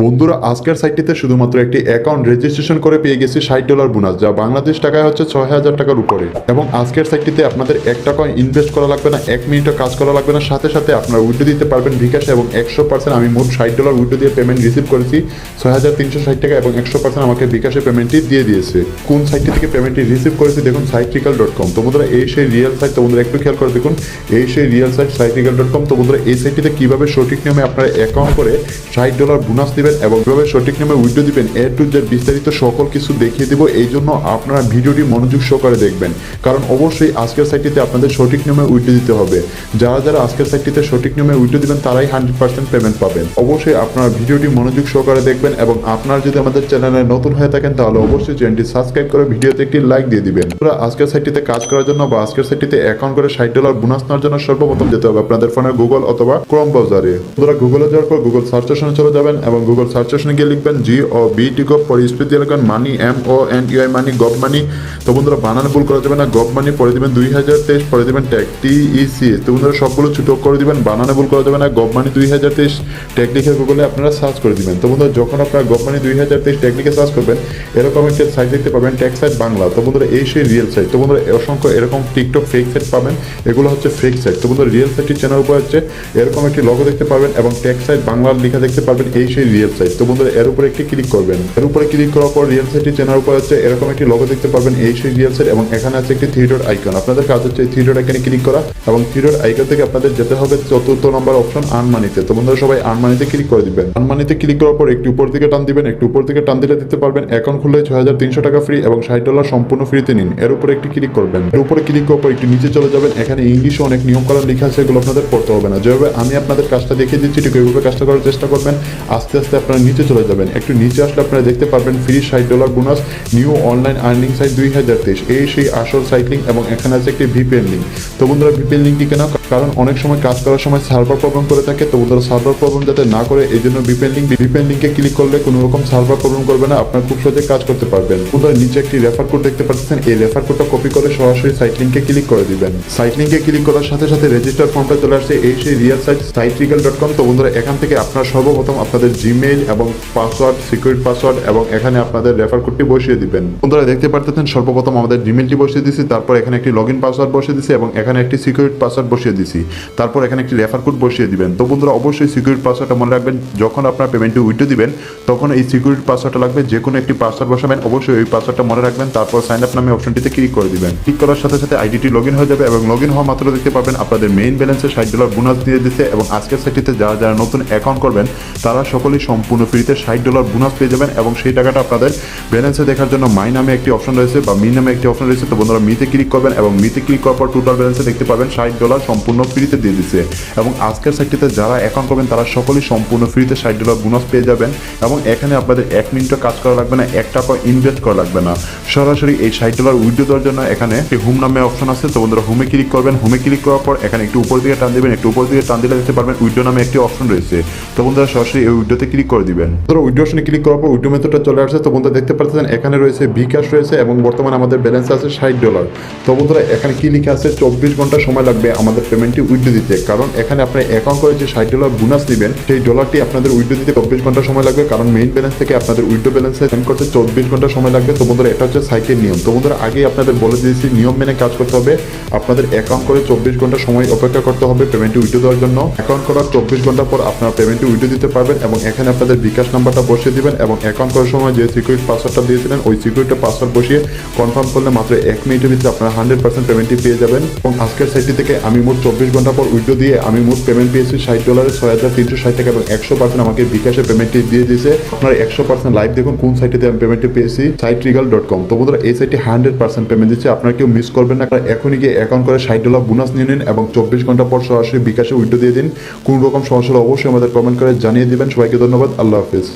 বন্ধুরা আজকের সাইটটিতে শুধুমাত্র একটি অ্যাকাউন্ট রেজিস্ট্রেশন করে পেয়ে গেছি $60 বোনাস, যা বাংলাদেশ টাকায় হচ্ছে 6,000 টাকার উপরে। এবং আজকের সাইটটিতে আপনাদের 1 টাকা ইনভেস্ট করা লাগবে না, 1 মিনিটও কাজ করা লাগবে না, সাথে সাথে আপনারা উইথড্র দিতে পারবেন বিকাশে। এবং 100% আমি মোট $60 উইথড্র দিয়ে পেমেন্ট রিসিভ করেছি 6,360 টাকা, এবং 100% আমাকে বিকাশে পেমেন্টটি দিয়ে দিয়েছে। কোন সাইটটি থেকে পেমেন্টটি রিসিভ করেছি দেখুন, sitetrickle.com। তো বন্ধুরা এই সেই রিয়েল সাইট। তো বন্ধুরা একটু খেয়াল করে দেখুন, এই সেই রিয়েল সাইট sitetrickle.com। তো বন্ধুরা এই সাইটটিতে কীভাবে সঠিক নিয়মে আপনারা অ্যাকাউন্ট করে $60 বোনাস দিবেন এবং কীভাবে সঠিক নিয়মে উইথড্র দিবেন, এ টু জেড বিস্তারিত সকল কিছু দেখিয়ে দিব। এই জন্য আপনারা ভিডিওটি মনোযোগ সহকারে দেখবেন, কারণ অবশ্যই আজকের সাইটটিতে আপনাদের সঠিক নিয়মে উইথড্র দিতে হবে। যারা যারা আজকের সাইটটিতে সঠিক নিয়মে উইথড্র দিবেন তারাই 100% পেমেন্ট পাবেন। অবশ্যই আপনারা ভিডিওটি মনোযোগ সহকারে দেখবেন, এবং আপনারা যদি আমাদের চ্যানেলে নতুন হয়ে থাকেন তাহলে অবশ্যই চ্যানেলটি সাবস্ক্রাইব করে ভিডিওতে একটি লাইক দিয়ে দিবেন। আপনারা আজকের সাইটটিতে কাজ করার জন্য বা আজকের সাইটটিতে অ্যাকাউন্ট করে $60 বোনাস নেওয়ার জন্য সর্বপ্রথম যেতে হবে আপনাদের ফোনের গুগল অথবা ক্রোম ব্রাউজারে। আপনারা গুগলে যাওয়ার পর গুগল সার্চ অপশনে চলে যাবেন, এবং গুগল সার্চ অপশনে গিয়ে লিখবেন GOBT পরে স্পেস দিয়ে লিখবেন মানি MONEY মানি গভ মানি। তো বন্ধুরা বানান ভুল করা যাবে না, গভ মানি পরে দিবেন 2023, পরে দিবেন ট্যাগ TEC। তো বন্ধুরা সবগুলো ছোট করে দিবেন, বানানে ভুল করা যাবে না, গভ মানি 2023 ট্যাগ লিখে গুগলে আপনারা সার্চ করে দিবেন। তো বন্ধুরা যখন আপনারা গভ মানি 2023 ট্যাগ লিখে সার্চ করবেন এরকম একটা সাইট দেখতে পাবেন, ট্যাগ সাইট বাংলা। তো বন্ধুরা এই সেই রিয়েল সাইট। তো বন্ধুরা অসংখ্য এরকম টিকটক ফেক সাইট পাবেন, এগুলো হচ্ছে ফেক সাইট। তো বন্ধুরা রিয়েল সাইটটির চ্যানেল উপর হচ্ছে এরকম একটি লোগো দেখতে পাবেন এবং ট্যাগ সাইট বাংলার লেখা দেখতে পারবেন, এই সেই রিয়েল সাইট। তো বন্ধুরা এর উপরে একটি ক্লিক করবেন, এর উপরে ক্লিক করার পর রিয়েল সাইটটির চ্যানেল উপর হচ্ছে এরকম একটি লোগো দেখতে পারবেন, এই সেই রিয়েল সাইট। এবং এখানে আছে একটি থ্রি ডট আইকন। আপনাদের কাজ হচ্ছে এই থ্রি ডট আইকনে ক্লিক করা, এবং থ্রি ডট আইকন থেকে আপনাদের যেতে হবে 4th নম্বর অপশন আর্ন মানিতে। তো বন্ধুরা সবাই আর্ন মানিতে ক্লিক করে দিবেন। আর্ন মানিতে ক্লিক করার পর একটু উপর দিকে টান দিবেন, একটু উপর দিকে টান দিলে দিতে পারবেন অ্যাকাউন্ট খুললে 6,300 টাকা ফ্রি এবং $60 সম্পূর্ণ ফ্রিতে নিন। এর উপরে একটি ক্লিক করবেন, এর উপরে ক্লিক করার পর একটু নিচে চলে যাবেন। এখানে ইংলিশে অনেক নিয়ম কানুন লেখা আছে, এগুলো আপনাদের পড়তে হবে না। যেভাবে আমি আপনাদের কাজটা দেখিয়ে দিচ্ছি ঠিক ওইভাবে কাজটা করার চেষ্টা করবেন। আস্তে আস্তে আপনারা নিচে চলে যাবেন, একটু নিচে আসলে আপনারা দেখতে পারবেন free $60 bonus new online earning site 2023, এই সেই আসল সাইট লিঙ্ক। এবং এখানে আছে একটি VPN লিঙ্ক। তো বন্ধুরা VPN লিঙ্কটি কেন, কারণ অনেক সময় কাজ করার সময় সার্ভার প্রবলেম করে থাকে। তো বন্ধুরা সার্ভার প্রবলেম যাতে না করে এই জন্য VPN লিঙ্কে ক্লিক করলে কোনো রকম সার্ভার প্রবলেম করবে না, আপনার খুব সহজে কাজ করতে পারবেন। বন্ধুরা নিচে একটি রেফার কোড দেখতে পাচ্ছেন, এই রেফার কোডটা কপি করে সরাসরি সাইট লিঙ্কে ক্লিক করে দিবেন। সাইট লিঙ্কে ক্লিক করার সাথে সাথে রেজিস্টার ফর্মটা চলে আসছে, এই সেই রিয়েল সাইট sitetrickle.com। তো বন্ধুরা এখান থেকে আপনারা সর্বপ্রথম আপনাদের জিমেইল এবং পাসওয়ার্ড, সিকিউরিটি পাসওয়ার্ড এবং এখানে আপনাদের রেফার কোডটি বসিয়ে দিবেন। বন্ধুরা দেখতে পারতেছেন সর্বপ্রথম আমাদের জিমেইলটি বসিয়ে দিয়েছি, তারপর এখানে একটি লগইন পাসওয়ার্ড বসিয়ে দিয়েছি এবং এখানে একটি সিকিউরিটি পাসওয়ার্ড বসিয়ে দিয়েছি, তারপর এখানে একটি রেফার কোড বসিয়ে দিবেন। তো বন্ধুরা অবশ্যই সিকিউরিটি পাসওয়ার্ডটা মনে রাখবেন, যখন আপনার পেমেন্টটি উইথড্র দিবেন তখন এই সিকিউরিটি পাসওয়ার্ডটা লাগবে। যে কোনো একটি পাসওয়ার্ড বসাবেন, অবশ্যই ওই পাসওয়ার্ডটা মনে রাখবেন, তারপর সাইন আপ নামে অপশনটিতে ক্লিক করে দিবেন। ক্লিক করার সাথে সাথে আইডিটি লগইন হয়ে যাবে, এবং লগইন হওয়া মাত্র দেখতে পাবেন আপনাদের মেইন ব্যালেন্সে $60 বোনাস দিয়ে দিচ্ছে। এবং আজকের সাইটটিতে যারা যারা নতুন অ্যাকাউন্ট করবেন তারা সকলেই সম্পূর্ণ ফ্রিতে $60 বোনাস পেয়ে যাবেন, এবং সেই টাকাটা আপনাদের ব্যালেন্সে দেখার জন্য মাই নামে একটি অপশন রয়েছে বা মি নামে একটি অপশন রয়েছে। তো বন্ধুরা মিতে ক্লিক করবেন, এবং মিতে ক্লিক করার পর টোটাল ব্যালেন্সে দেখতে পাবেন $60 সম্পূর্ণ ফ্রিতে দিয়ে দিচ্ছে। এবং আজকের সাইটটিতে যারা অ্যাকাউন্ট করবেন তারা সকলেই সম্পূর্ণ ফ্রিতে $60 বোনাস পেয়ে যাবেন, এবং এখানে আপনাদের 1 মিনিটও কাজ করা লাগবে না, 1 টাকা ইনভেস্ট করা লাগবে না। সরাসরি এই $60 উইথড্র দেওয়ার জন্য এখানে একটি হোম নামে অপশন আছে। তো বন্ধুরা হোমে ক্লিক করবেন, হোমে ক্লিক করার পর এখানে একটু উপর দিকে টান দিবেন, একটু উপর দিকে টান দিলে দেখতে পারবেন উইথড্র নামে একটি অপশন রয়েছে। তো বন্ধুরা সরাসরি এই উইথড্রতে ক্লিক করে দিবেন। ধরো উইথড্র অপশনে ক্লিক করার পর উইথড্র মেথডটা চলে আসছে। তো বন্ধুরা দেখতে পাচ্ছেন এখানে রয়েছে Bkash রয়েছে, এবং বর্তমানে আমাদের ব্যালেন্স আছে $60। তো বন্ধুরা এখানে কি লেখা আছে, 24 ঘন্টা সময় লাগবে আমাদের পেমেন্টটি উইথড্র দিতে, কারণ এখানে আপনি অ্যাকাউন্ট করে যে $60 বোনাস দিবেন সেই ডলারটি আপনাদের উইথড্র দিতে 24 ঘন্টা সময় লাগবে, কারণ মেইন ব্যালেন্স থেকে আপনাদের উইথড্র ব্যালেন্সে সেন্ড করতে 24 ঘন্টা সময় লাগবে। তো বন্ধুরা এটা হচ্ছে সাইটের নিয়ম। তো বন্ধুরা আগেই আপনাদের বলে দিয়েছি নিয়ম মেনে কাজ করতে হবে। আপনাদের অ্যাকাউন্ট করে 24 ঘন্টা সময় অপেক্ষা করতে হবে পেমেন্টটি উইথড্র দেওয়ার জন্য। অ্যাকাউন্ট করার 24 ঘন্টা পর আপনারা পেমেন্টটি উইথড্র দিতে পারবেন, এবং এখানে আপনাদের বিকাশ নাম্বারটা বসিয়ে দিবেন, এবং অ্যাকাউন্ট করার সময় যে সিকিউরিটি পাসওয়ার্ডটা দিয়েছিলেন ওই সিকিউরিটি পাসওয়ার্ড বসিয়ে কনফার্ম করলে মাত্র 1 মিনিটের ভিতরে আপনারা 100% পেমেন্টটি পেয়ে যাবেন। এবং আজকের সাইটটি থেকে আমি মোট 24 ঘন্টা পর উইথড্র দিয়ে আমি মোট পেমেন্ট পেয়েছি $60 6,360 টাকা, এবং 100% আমাকে বিকাশে পেমেন্টটি দিয়ে দিয়েছে। আপনারা 100% লাইভ দেখুন কোন সাইটটিতে আমি পেমেন্টটি পেয়েছি, sitetrickle.com। তো বন্ধুরা এই সাইটটি 100% পেমেন্ট দিচ্ছে, আপনারা কেউ মিস করবেন না। এখনই গিয়ে অ্যাকাউন্ট করে $60 বোনাস নিয়ে নিন, এবং 24 ঘন্টা পর সরাসরি বিকাশে উইথড্র দিয়ে দিন। কোন রকম সমস্যা হলে অবশ্যই আমাদের কমেন্ট করে জানিয়ে দিবেন। সবাইকে ধন্যবাদ, আল্লাহ হাফিজ।